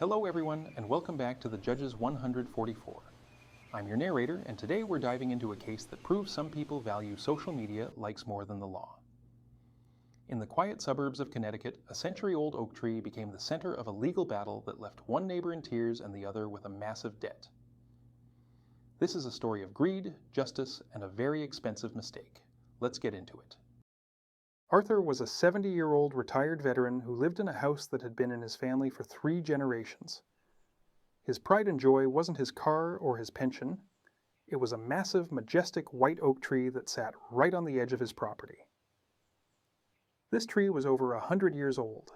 Hello everyone, and welcome back to the Judges 144. I'm your narrator, and today we're diving into a case that proves some people value social media likes more than the law. In the quiet suburbs of Connecticut, a century-old oak tree became the center of a legal battle that left one neighbor in tears and the other with a massive debt. This is a story of greed, justice, and a very expensive mistake. Let's get into it. Arthur was a 70-year-old retired veteran who lived in a house that had been in his family for 3 generations. His pride and joy wasn't his car or his pension. It was a massive, majestic white oak tree that sat right on the edge of his property. This tree was over 100 years old.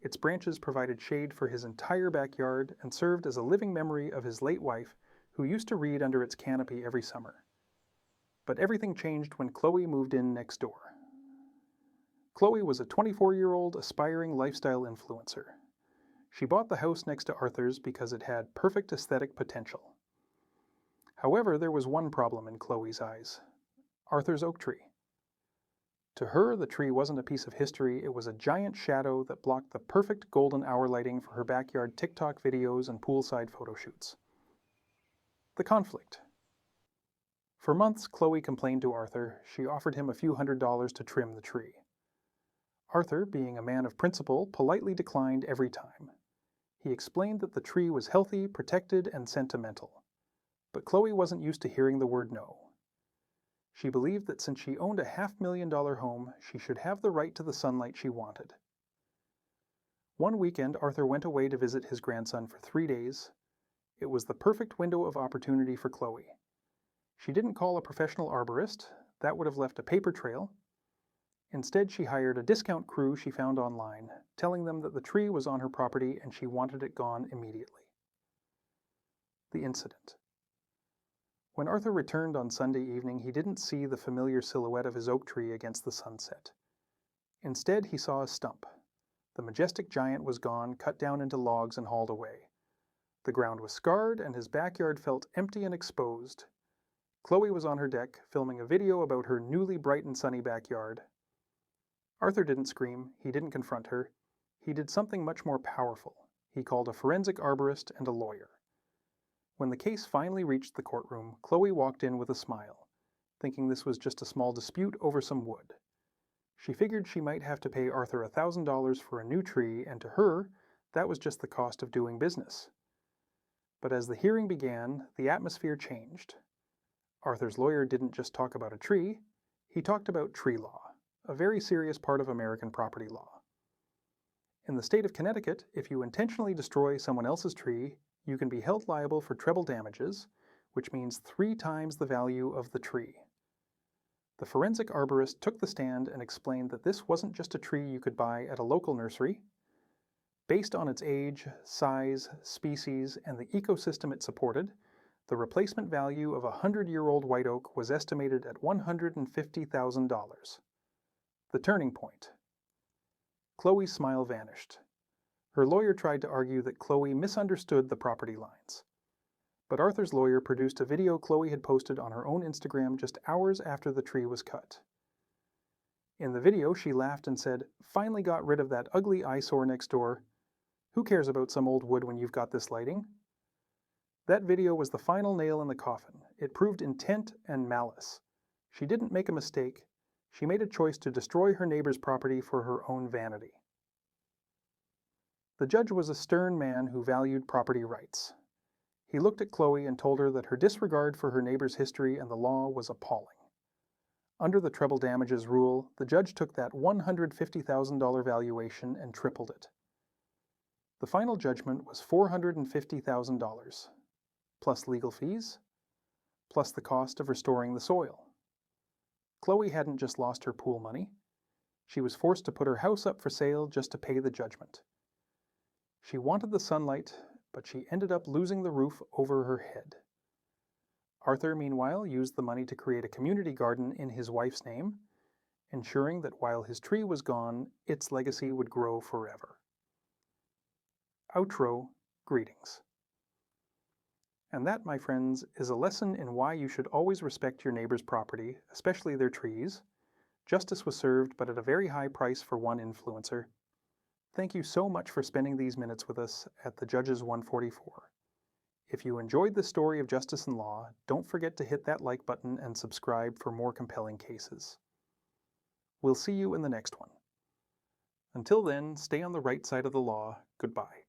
Its branches provided shade for his entire backyard and served as a living memory of his late wife, who used to read under its canopy every summer. But everything changed when Chloe moved in next door. Chloe was a 24-year-old aspiring lifestyle influencer. She bought the house next to Arthur's because it had perfect aesthetic potential. However, there was one problem in Chloe's eyes: Arthur's oak tree. To her, the tree wasn't a piece of history, it was a giant shadow that blocked the perfect golden hour lighting for her backyard TikTok videos and poolside photo shoots. The conflict. For months, Chloe complained to Arthur. She offered him a few $100s to trim the tree. Arthur, being a man of principle, politely declined every time. He explained that the tree was healthy, protected, and sentimental. But Chloe wasn't used to hearing the word no. She believed that since she owned a $500,000 home, she should have the right to the sunlight she wanted. One weekend, Arthur went away to visit his grandson for 3 days. It was the perfect window of opportunity for Chloe. She didn't call a professional arborist. That would have left a paper trail. Instead, she hired a discount crew she found online, telling them that the tree was on her property and she wanted it gone immediately. The incident. When Arthur returned on Sunday evening, he didn't see the familiar silhouette of his oak tree against the sunset. Instead, he saw a stump. The majestic giant was gone, cut down into logs and hauled away. The ground was scarred, and his backyard felt empty and exposed. Chloe was on her deck, filming a video about her newly bright and sunny backyard. Arthur didn't scream, he didn't confront her. He did something much more powerful. He called a forensic arborist and a lawyer. When the case finally reached the courtroom, Chloe walked in with a smile, thinking this was just a small dispute over some wood. She figured she might have to pay Arthur $1,000 for a new tree, and to her, that was just the cost of doing business. But as the hearing began, the atmosphere changed. Arthur's lawyer didn't just talk about a tree, he talked about tree law, a very serious part of American property law. In the state of Connecticut, if you intentionally destroy someone else's tree, you can be held liable for treble damages, which means 3 times the value of the tree. The forensic arborist took the stand and explained that this wasn't just a tree you could buy at a local nursery. Based on its age, size, species, and the ecosystem it supported, the replacement value of a 100-year-old white oak was estimated at $150,000. The turning point. Chloe's smile vanished. Her lawyer tried to argue that Chloe misunderstood the property lines. But Arthur's lawyer produced a video Chloe had posted on her own Instagram just hours after the tree was cut. In the video, she laughed and said, "Finally got rid of that ugly eyesore next door. Who cares about some old wood when you've got this lighting?" That video was the final nail in the coffin. It proved intent and malice. She didn't make a mistake. She made a choice to destroy her neighbor's property for her own vanity. The judge was a stern man who valued property rights. He looked at Chloe and told her that her disregard for her neighbor's history and the law was appalling. Under the treble damages rule, the judge took that $150,000 valuation and tripled it. The final judgment was $450,000, plus legal fees, plus the cost of restoring the soil. Chloe hadn't just lost her pool money. She was forced to put her house up for sale just to pay the judgment. She wanted the sunlight, but she ended up losing the roof over her head. Arthur, meanwhile, used the money to create a community garden in his wife's name, ensuring that while his tree was gone, its legacy would grow forever. Outro, greetings. And that, my friends, is a lesson in why you should always respect your neighbor's property, especially their trees. Justice was served, but at a very high price for one influencer. Thank you so much for spending these minutes with us at the Judges 144. If you enjoyed this story of justice and law, don't forget to hit that like button and subscribe for more compelling cases. We'll see you in the next one. Until then, stay on the right side of the law. Goodbye.